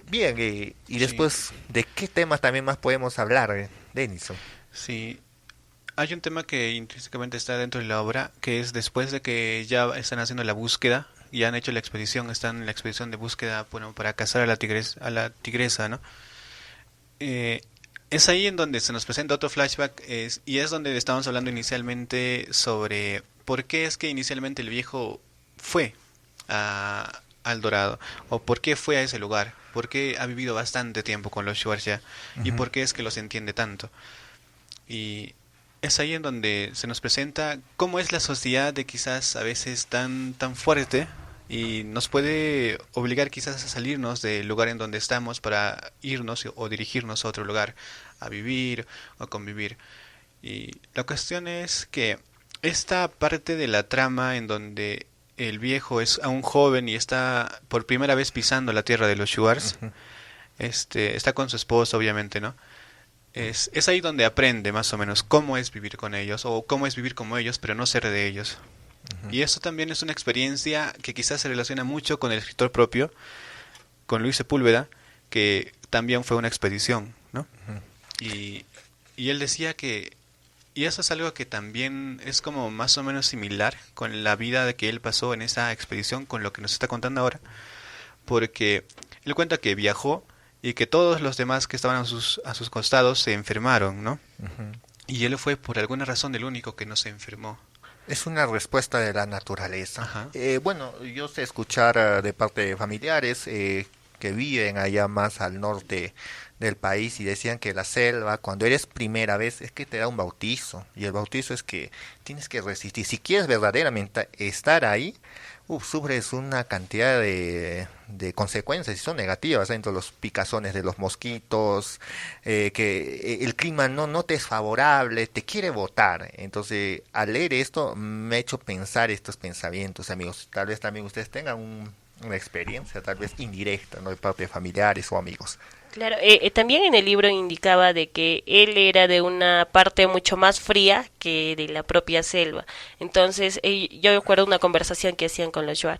[SPEAKER 1] Bien, y después, ¿de qué temas también más podemos hablar, Denison?
[SPEAKER 3] Sí, hay un tema que intrínsecamente está dentro de la obra, que es después de que ya están haciendo la búsqueda, ya han hecho la expedición, están en la expedición de búsqueda, bueno, para cazar a la tigresa, ¿no? Es ahí en donde se nos presenta otro flashback, y es donde estábamos hablando inicialmente sobre por qué es que inicialmente el viejo fue al Dorado, o por qué fue a ese lugar, por qué ha vivido bastante tiempo con los Shuar ya, y por qué es que los entiende tanto. Y es ahí en donde se nos presenta cómo es la sociedad de quizás a veces tan fuerte, y nos puede obligar quizás a salirnos del lugar en donde estamos para irnos o dirigirnos a otro lugar, a vivir o a convivir. Y la cuestión es que esta parte de la trama en donde el viejo es aún joven y está por primera vez pisando la tierra de los Shuars, está con su esposa, obviamente, ¿no? Es ahí donde aprende más o menos cómo es vivir con ellos, o cómo es vivir como ellos, pero no ser de ellos. Y eso también es una experiencia que quizás se relaciona mucho con el escritor propio, con Luis Sepúlveda, que también fue una expedición, ¿no? Y él decía que, y eso es algo que también es como más o menos similar con la vida de que él pasó en esa expedición, con lo que nos está contando ahora, porque él cuenta que viajó y que todos los demás que estaban a sus costados se enfermaron, ¿no? Y él fue por alguna razón el único que no se enfermó.
[SPEAKER 1] Es una respuesta de la naturaleza.
[SPEAKER 3] Ajá.
[SPEAKER 1] Bueno, yo sé escuchar de parte de familiares que viven allá más al norte del país, y decían que la selva, cuando eres primera vez, es que te da un bautizo, y el bautizo es que tienes que resistir. Si quieres verdaderamente estar ahí, sufres una cantidad de consecuencias, y son negativas, dentro de los picazones de los mosquitos, que el clima no te es favorable, te quiere botar. Entonces, al leer esto, me ha hecho pensar estos pensamientos, amigos. Tal vez también ustedes tengan una experiencia, tal vez indirecta, ¿no?, de parte de familiares o amigos.
[SPEAKER 2] Claro, también en el libro indicaba de que él era de una parte mucho más fría que de la propia selva. Entonces, yo recuerdo una conversación que hacían con los Shuar.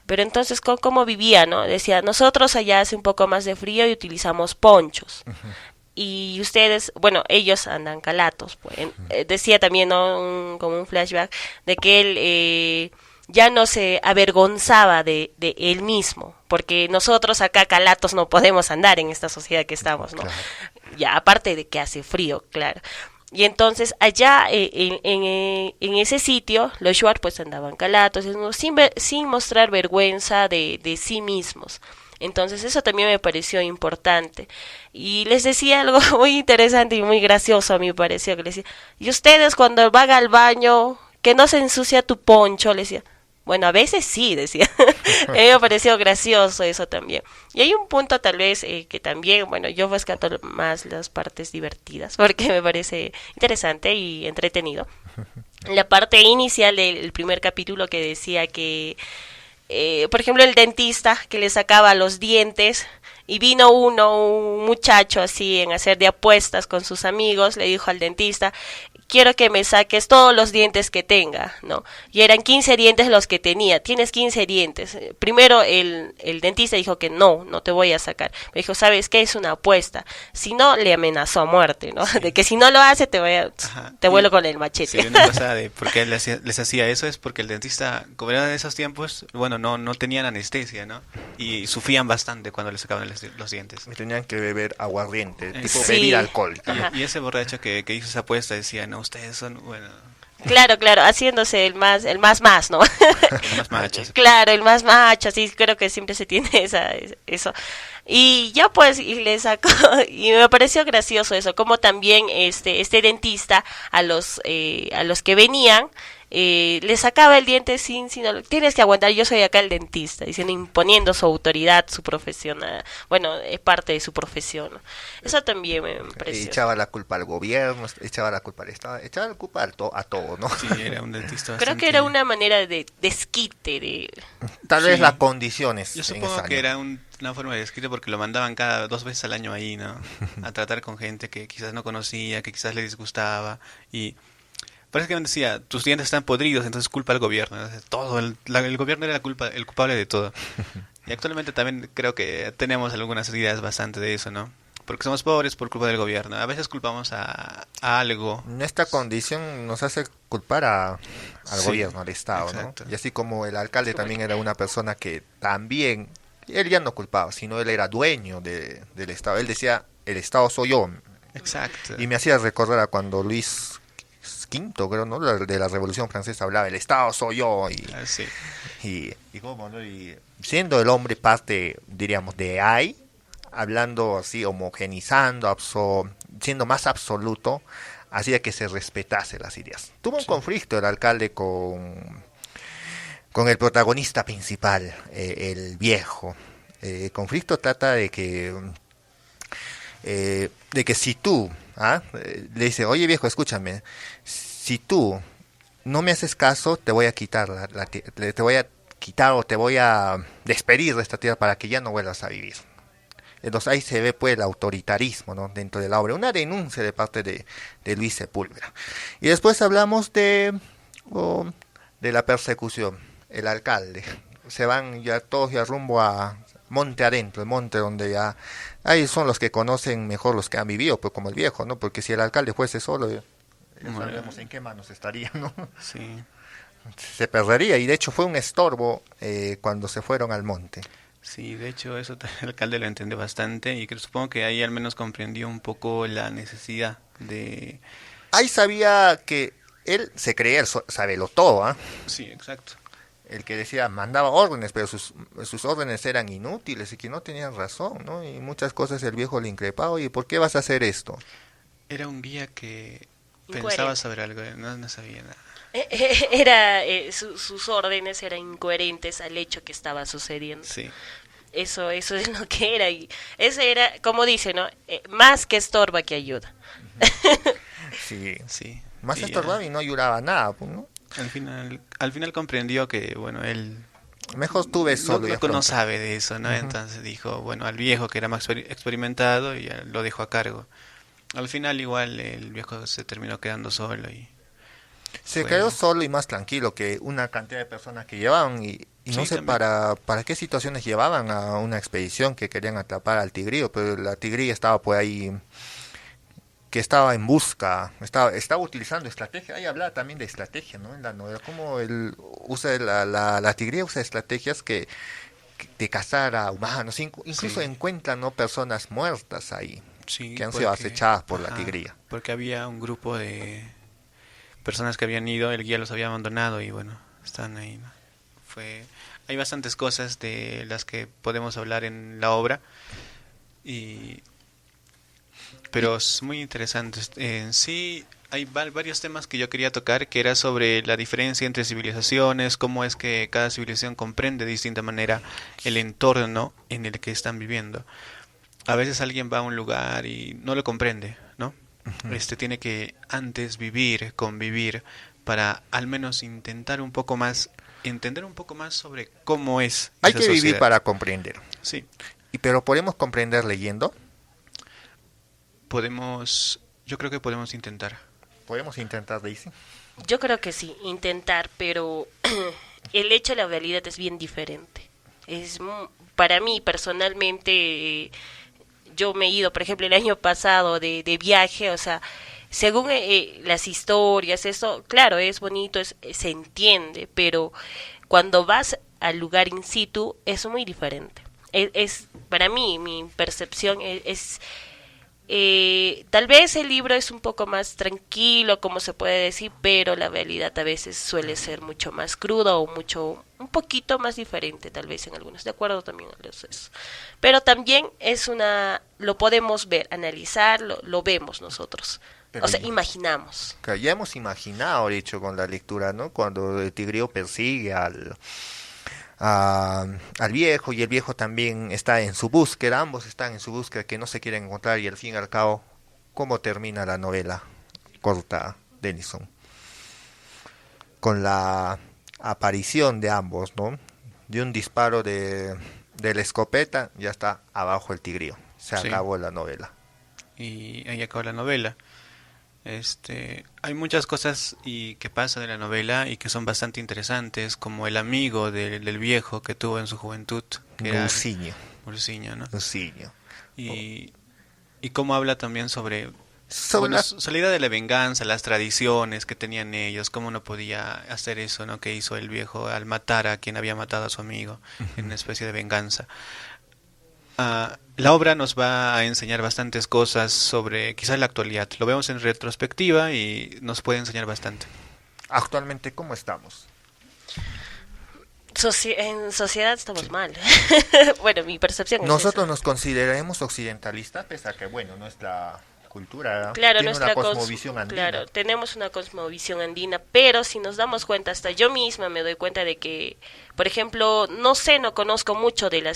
[SPEAKER 2] Pero entonces, ¿cómo vivía, no? Decía, nosotros allá hace un poco más de frío y utilizamos ponchos. Y ustedes, bueno, ellos andan calatos. Pues. Decía también, ¿no?, como un flashback, de que él ya no se avergonzaba de él mismo, porque nosotros acá calatos no podemos andar en esta sociedad que estamos, ¿no? Claro. Ya, aparte de que hace frío, claro. Y entonces allá en ese sitio los Shuar pues andaban calatos, sin mostrar vergüenza de sí mismos. Entonces eso también me pareció importante. Y les decía algo muy interesante y muy gracioso, a mí me pareció, que les decía, y ustedes cuando van al baño, que no se ensucia tu poncho, les decía. Bueno, a veces sí, decía. A mí me pareció gracioso eso también. Y hay un punto tal vez que también, bueno, yo rescato más las partes divertidas porque me parece interesante y entretenido. La parte inicial del primer capítulo que decía que, por ejemplo, el dentista que le sacaba los dientes y vino un muchacho así en hacer de apuestas con sus amigos, le dijo al dentista, quiero que me saques todos los dientes que tenga, ¿no? Y eran 15 dientes los que tenía, tienes 15 dientes. Primero el dentista dijo que no te voy a sacar. Me dijo, ¿sabes qué? Es una apuesta. Si no, le amenazó a muerte, ¿no? Sí. De que si no lo hace, te vuelo con el machete.
[SPEAKER 3] Sí, una cosa de por qué les hacía eso es porque el dentista, como era de esos tiempos, bueno, no tenían anestesia, ¿no? Y sufrían bastante cuando les sacaban los dientes.
[SPEAKER 1] Y tenían que beber aguardiente, tipo
[SPEAKER 2] Sí.
[SPEAKER 1] bebida alcohólica.
[SPEAKER 3] Y ese borracho que hizo esa apuesta decía, no, ustedes son, bueno...
[SPEAKER 2] Claro, haciéndose el más, ¿no?
[SPEAKER 3] El más macho.
[SPEAKER 2] Claro, el más macho, sí, creo que siempre se tiene eso. Y ya pues, y le sacó, y me pareció gracioso eso, como también este dentista a los que venían, le sacaba el diente sin tienes que aguantar, yo soy acá el dentista, diciendo, imponiendo su autoridad, su profesión, bueno, es parte de su profesión, ¿no? Eso también me pareció.
[SPEAKER 1] Echaba la culpa al gobierno, echaba la culpa al Estado, echaba la culpa a todo, ¿no?
[SPEAKER 3] Sí, era un dentista
[SPEAKER 2] Creo que era una manera de desquite, de...
[SPEAKER 1] Tal vez
[SPEAKER 3] Sí.
[SPEAKER 1] las condiciones.
[SPEAKER 3] Yo supongo que era una forma de desquite porque lo mandaban cada 2 veces al año ahí, ¿no? A tratar con gente que quizás no conocía, que quizás le disgustaba y... Parece que me decía, tus dientes están podridos, entonces culpa al gobierno. Todo, el gobierno era el culpable de todo. Y actualmente también creo que tenemos algunas ideas bastante de eso, ¿no? Porque somos pobres por culpa del gobierno. A veces culpamos a algo.
[SPEAKER 1] Esta condición nos hace culpar al
[SPEAKER 3] Sí,
[SPEAKER 1] gobierno, al Estado,
[SPEAKER 3] exacto.
[SPEAKER 1] ¿no? Y así como el alcalde también era una persona que también, él ya no culpaba, sino él era dueño del Estado. Él decía, el Estado soy yo.
[SPEAKER 3] Exacto.
[SPEAKER 1] Y me hacía recordar a cuando Luis V, creo, ¿no? De la Revolución Francesa hablaba, el Estado soy yo.
[SPEAKER 3] Sí.
[SPEAKER 1] Y como, ¿no? Y siendo el hombre parte, diríamos, de ahí, hablando así, homogenizando, siendo más absoluto, hacía que se respetase las ideas. Tuvo un conflicto el alcalde con el protagonista principal, el viejo. El conflicto trata de que si tú le dice, oye viejo, escúchame, si tú no me haces caso, te voy a quitar te voy a quitar o te voy a despedir de esta tierra para que ya no vuelvas a vivir. Entonces ahí se ve pues el autoritarismo, ¿no? Dentro de la obra, una denuncia de parte de Luis Sepúlveda. Y después hablamos de la persecución. El alcalde, se van ya todos ya rumbo a monte adentro, el monte donde ya ahí son los que conocen mejor, los que han vivido, pues como el viejo, ¿no? Porque si el alcalde fuese solo, ya sabemos en qué manos estaría, ¿no?
[SPEAKER 3] Sí.
[SPEAKER 1] Se perdería, y de hecho fue un estorbo cuando se fueron al monte.
[SPEAKER 3] Sí, de hecho eso el alcalde lo entiende bastante y supongo que ahí al menos comprendió un poco la necesidad de...
[SPEAKER 1] Ahí sabía que él se creía el sabelo todo, ¿ah?
[SPEAKER 3] Sí, exacto.
[SPEAKER 1] El que decía, mandaba órdenes, pero sus órdenes eran inútiles y que no tenían razón, ¿no? Y muchas cosas el viejo le increpaba, oye, ¿por qué vas a hacer esto?
[SPEAKER 3] Era un guía que
[SPEAKER 2] Incoherente.
[SPEAKER 3] pensaba sobre algo, no sabía nada.
[SPEAKER 2] Sus órdenes eran incoherentes al hecho que estaba sucediendo.
[SPEAKER 3] Sí.
[SPEAKER 2] Eso es lo que era. Y ese era, como dice, ¿no? Más que estorba que ayuda.
[SPEAKER 1] Sí,
[SPEAKER 3] Sí.
[SPEAKER 1] más
[SPEAKER 3] Y,
[SPEAKER 1] estorbaba y no ayudaba nada, pues, ¿no?
[SPEAKER 3] Al final comprendió que, bueno, él
[SPEAKER 1] Mejor tuve solo.
[SPEAKER 3] no sabe de eso, ¿no? Entonces dijo, bueno, al viejo que era más experimentado y lo dejó a cargo. Al final igual el viejo se terminó quedando solo y
[SPEAKER 1] Se
[SPEAKER 3] fue-
[SPEAKER 1] quedó solo y más tranquilo que una cantidad de personas que llevaban y no
[SPEAKER 3] Sí,
[SPEAKER 1] sé
[SPEAKER 3] también.
[SPEAKER 1] para qué situaciones llevaban a una expedición que querían atrapar al tigrillo, pero la tigrillo estaba por ahí, que estaba en busca, estaba utilizando estrategia. Ahí hablaba también de estrategia, ¿no? En la novela, como la tigrillo usa estrategias de cazar a humanos, incluso
[SPEAKER 3] Sí.
[SPEAKER 1] encuentran, ¿no? Personas muertas ahí,
[SPEAKER 3] sí,
[SPEAKER 1] que han sido acechadas por la
[SPEAKER 3] ajá,
[SPEAKER 1] tigría.
[SPEAKER 3] porque había un grupo de personas que habían ido, el guía los había abandonado y bueno, están ahí, ¿no? Hay bastantes cosas de las que podemos hablar en la obra pero es muy interesante. En sí, hay varios temas que yo quería tocar, que era sobre la diferencia entre civilizaciones, cómo es que cada civilización comprende de distinta manera el entorno en el que están viviendo. A veces alguien va a un lugar y no lo comprende, ¿no? Tiene que antes vivir, convivir, para al menos intentar un poco más, entender un poco más sobre cómo es
[SPEAKER 1] Hay
[SPEAKER 3] esa
[SPEAKER 1] que vivir
[SPEAKER 3] sociedad.
[SPEAKER 1] para comprender.
[SPEAKER 3] Sí,
[SPEAKER 1] Pero ¿podemos comprender leyendo?
[SPEAKER 3] yo creo que podemos intentar.
[SPEAKER 1] ¿Podemos intentar, Daisy?
[SPEAKER 2] Yo creo que sí, intentar, pero el hecho de la realidad es bien diferente. Para mí, personalmente, yo me he ido, por ejemplo, el año pasado de viaje, o sea, según las historias, eso, claro, es bonito, se entiende, pero cuando vas al lugar in situ es muy diferente. Para mí, mi percepción tal vez el libro es un poco más tranquilo, como se puede decir, pero la realidad a veces suele ser mucho más cruda o un poquito más diferente, tal vez en algunos. De acuerdo también a eso. Pero también lo podemos ver, analizar, lo vemos nosotros.
[SPEAKER 1] Pero
[SPEAKER 2] O sea, imaginamos.
[SPEAKER 1] que ya hemos imaginado, de hecho, con la lectura, ¿no? Cuando el tigrillo persigue al viejo y el viejo también está en su búsqueda, ambos están en su búsqueda que no se quieren encontrar y al fin y al cabo, ¿cómo termina la novela corta de Denison? Con la aparición de ambos, ¿no? De un disparo de la escopeta, ya está abajo el tigrillo. Se
[SPEAKER 3] Sí.
[SPEAKER 1] acabó la novela.
[SPEAKER 3] Y ahí acaba la novela. Hay muchas cosas que pasan en la novela y que son bastante interesantes, como el amigo del viejo que tuvo en su juventud, que era Murciño, ¿no?
[SPEAKER 1] Ursiño.
[SPEAKER 3] Y cómo habla también sobre
[SPEAKER 1] Sobre
[SPEAKER 3] la idea de la venganza, las tradiciones que tenían ellos, cómo no podía hacer eso, ¿no? Que hizo el viejo al matar a quien había matado a su amigo, en una especie de venganza. La obra nos va a enseñar bastantes cosas sobre quizás la actualidad. Lo vemos en retrospectiva y nos puede enseñar bastante.
[SPEAKER 1] Actualmente, ¿cómo estamos?
[SPEAKER 2] En sociedad estamos mal. Bueno, mi percepción es
[SPEAKER 1] Nosotros
[SPEAKER 2] esa.
[SPEAKER 1] nos consideraremos occidentalistas, pese a que, bueno, nuestra cultura
[SPEAKER 2] Claro,
[SPEAKER 1] tiene
[SPEAKER 2] nuestra
[SPEAKER 1] una cosmovisión andina.
[SPEAKER 2] claro, tenemos una cosmovisión andina, pero si nos damos cuenta, hasta yo misma me doy cuenta de que, por ejemplo, no conozco mucho de la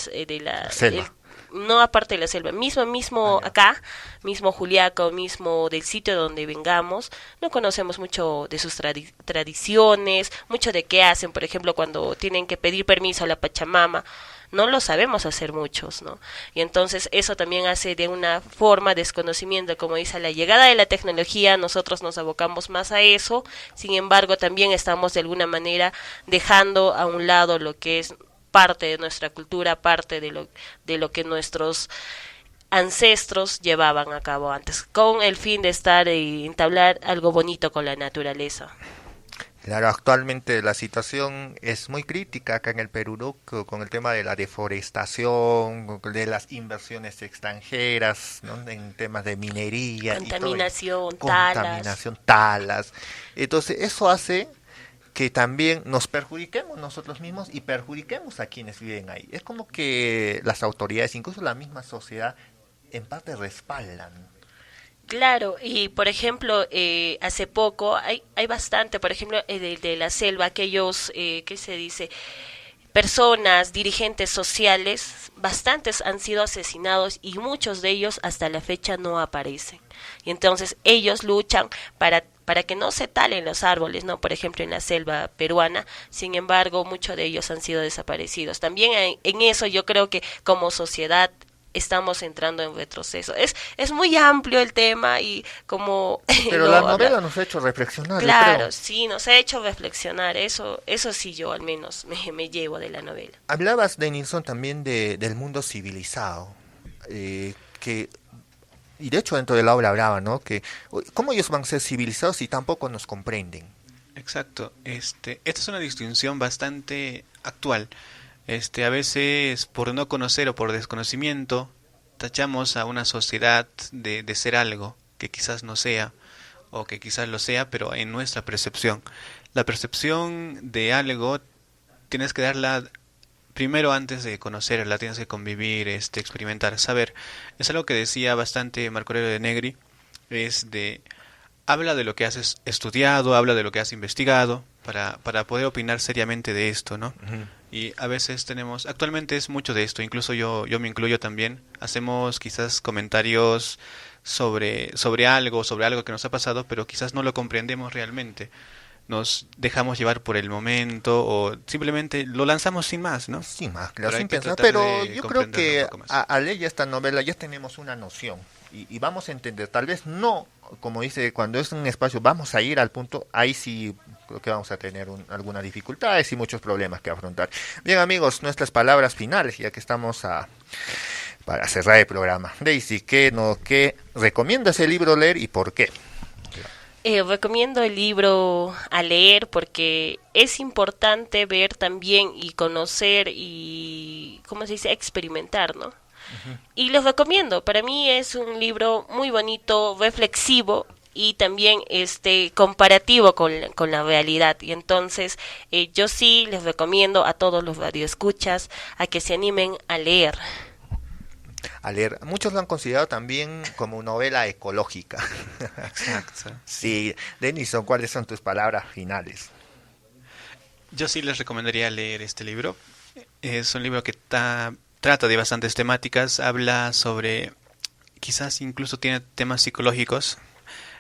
[SPEAKER 1] Selva.
[SPEAKER 2] no aparte de la selva, mismo
[SPEAKER 1] ya.
[SPEAKER 2] acá, mismo Juliaca o mismo del sitio donde vengamos, no conocemos mucho de sus tradiciones, mucho de qué hacen, por ejemplo, cuando tienen que pedir permiso a la Pachamama, no lo sabemos hacer muchos, ¿no? Y entonces eso también hace de una forma desconocimiento, como dice, a la llegada de la tecnología, nosotros nos abocamos más a eso, sin embargo también estamos de alguna manera dejando a un lado lo que es parte de nuestra cultura, parte de lo que nuestros ancestros llevaban a cabo antes, con el fin de estar y entablar algo bonito con la naturaleza.
[SPEAKER 1] Claro, actualmente la situación es muy crítica acá en el Perú, ¿no? Con el tema de la deforestación, de las inversiones extranjeras, ¿no? En temas de minería
[SPEAKER 2] Contaminación,
[SPEAKER 1] y todo. Contaminación, talas. Entonces, eso hace que también nos perjudiquemos nosotros mismos y perjudiquemos a quienes viven ahí. Es como que las autoridades, incluso la misma sociedad, en parte respaldan.
[SPEAKER 2] Claro, y por ejemplo, hace poco hay bastante, por ejemplo, de la selva, aquellos, ¿qué se dice? Personas, dirigentes sociales, bastantes han sido asesinados y muchos de ellos hasta la fecha no aparecen. Y entonces ellos luchan para que no se talen los árboles, ¿no? Por ejemplo, en la selva peruana, sin embargo, muchos de ellos han sido desaparecidos. También en eso yo creo que como sociedad estamos entrando en retroceso. Es muy amplio el tema y como...
[SPEAKER 1] Pero la novela nos ha hecho reflexionar, yo
[SPEAKER 2] Claro,
[SPEAKER 1] creo.
[SPEAKER 2] sí, nos ha hecho reflexionar, eso sí yo al menos me llevo de la novela.
[SPEAKER 1] Hablabas, Denilson, también del mundo civilizado, que, y de hecho dentro de la obra hablaba, ¿no? Que, ¿cómo ellos van a ser civilizados si tampoco nos comprenden?
[SPEAKER 3] Exacto. Esta es una distinción bastante actual. A veces por no conocer o por desconocimiento tachamos a una sociedad de ser algo que quizás no sea o que quizás lo sea, pero en nuestra percepción. La percepción de algo tienes que darla primero antes de conocerla, tienes que convivir, experimentar, saber. Es algo que decía bastante Marco Aurelio de Negri, es de habla de lo que has estudiado, habla de lo que has investigado, para poder opinar seriamente de esto, ¿no?
[SPEAKER 1] Ujú.
[SPEAKER 3] Y a veces actualmente es mucho de esto, incluso yo me incluyo también, hacemos quizás comentarios sobre algo que nos ha pasado, pero quizás no lo comprendemos realmente. Nos dejamos llevar por el momento o simplemente lo lanzamos sin más, ¿no?
[SPEAKER 1] Sí, más claro,
[SPEAKER 3] Pero hay
[SPEAKER 1] sin
[SPEAKER 3] que
[SPEAKER 1] pensar,
[SPEAKER 3] tratar
[SPEAKER 1] pero
[SPEAKER 3] de
[SPEAKER 1] yo creo
[SPEAKER 3] comprenderlo
[SPEAKER 1] que
[SPEAKER 3] un poco más.
[SPEAKER 1] al leer esta novela ya tenemos una noción y vamos a entender, tal vez no, como dice, cuando es un espacio, vamos a ir al punto, ahí sí creo que vamos a tener algunas dificultades y muchos problemas que afrontar. Bien amigos, nuestras palabras finales, ya que estamos para cerrar el programa. Daisy, ¿qué recomiendas el libro leer y por qué?
[SPEAKER 2] Recomiendo el libro a leer porque es importante ver también y conocer y, ¿cómo se dice?, experimentar, ¿no? Y los recomiendo. Para mí es un libro muy bonito, reflexivo y también comparativo con la realidad. Y entonces yo sí les recomiendo a todos los radioescuchas a que se animen a leer.
[SPEAKER 1] A leer, muchos lo han considerado también como novela ecológica.
[SPEAKER 3] Exacto.
[SPEAKER 1] Sí, Denison, ¿cuáles son tus palabras finales?
[SPEAKER 3] Yo sí les recomendaría leer este libro. Es un libro que trata de bastantes temáticas, habla sobre, quizás incluso tiene temas psicológicos,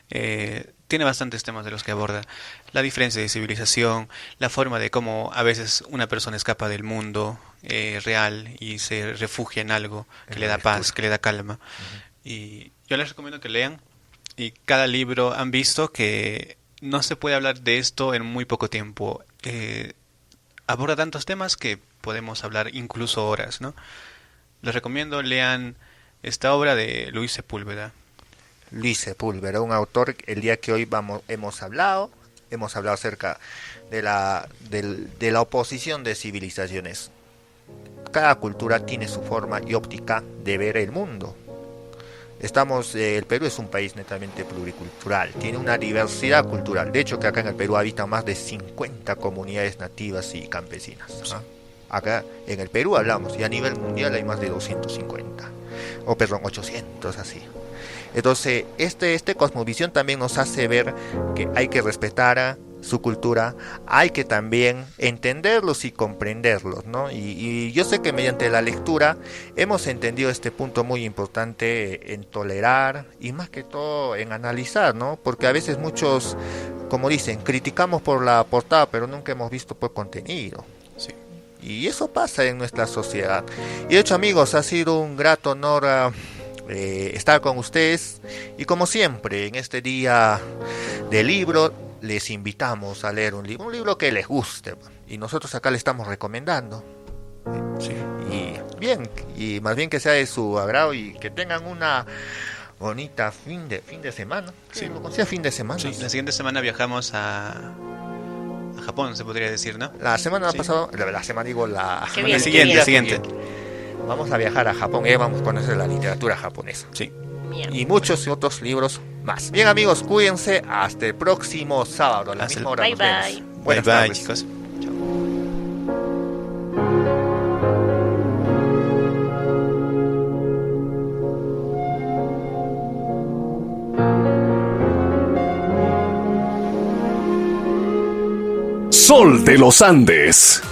[SPEAKER 3] tiene bastantes temas de los que aborda. La diferencia de civilización, la forma de cómo a veces una persona escapa del mundo real y se refugia en algo que le da paz, que le da calma. Y yo les recomiendo que lean. Y cada libro han visto que no se puede hablar de esto en muy poco tiempo. Aborda tantos temas que podemos hablar incluso horas, ¿no? Les recomiendo lean esta obra de Luis Sepúlveda.
[SPEAKER 1] Luis Sepúlveda, un autor el día que hoy hemos hablado acerca de la oposición de civilizaciones. Cada cultura tiene su forma y óptica de ver el mundo. El Perú es un país netamente pluricultural, tiene una diversidad cultural. De hecho, que acá en el Perú habitan más de 50 comunidades nativas y campesinas. ¿Ah? Acá en el Perú hablamos, y a nivel mundial hay más de 250, 800 así. Entonces, este cosmovisión también nos hace ver que hay que respetar su cultura, hay que también entenderlos y comprenderlos, ¿no? Y yo sé que mediante la lectura hemos entendido este punto muy importante en tolerar y más que todo en analizar, ¿no? Porque a veces muchos, como dicen, criticamos por la portada, pero nunca hemos visto por contenido.
[SPEAKER 3] Sí.
[SPEAKER 1] Y eso pasa en nuestra sociedad. Y de hecho, amigos, ha sido un grato honor estar con ustedes. Y como siempre, en este día del libro, les invitamos a leer un libro que les guste. Y nosotros acá le estamos recomendando.
[SPEAKER 3] Sí.
[SPEAKER 1] Y bien, y más bien que sea de su agrado y que tengan una bonita fin de semana.
[SPEAKER 3] Sí.
[SPEAKER 1] Lo considero fin de semana.
[SPEAKER 3] Sí, la siguiente semana viajamos a Japón, se podría decir, ¿no?
[SPEAKER 1] La semana
[SPEAKER 3] Sí.
[SPEAKER 1] pasada, la semana digo la...
[SPEAKER 2] Qué bien,
[SPEAKER 3] La siguiente,
[SPEAKER 2] qué
[SPEAKER 3] la
[SPEAKER 2] bien.
[SPEAKER 3] siguiente.
[SPEAKER 1] Vamos a viajar a Japón, vamos a conocer la literatura japonesa.
[SPEAKER 3] Sí.
[SPEAKER 2] Mierda.
[SPEAKER 1] Y muchos otros libros más. Bien amigos, cuídense hasta el próximo sábado a la
[SPEAKER 3] Hasta
[SPEAKER 1] misma
[SPEAKER 3] el-
[SPEAKER 1] hora.
[SPEAKER 2] Bye,
[SPEAKER 1] Nos
[SPEAKER 2] bye.
[SPEAKER 1] vemos.
[SPEAKER 3] Bye
[SPEAKER 1] Buenas
[SPEAKER 3] bye,
[SPEAKER 1] tardes.
[SPEAKER 3] chicos.
[SPEAKER 4] Sol de los Andes.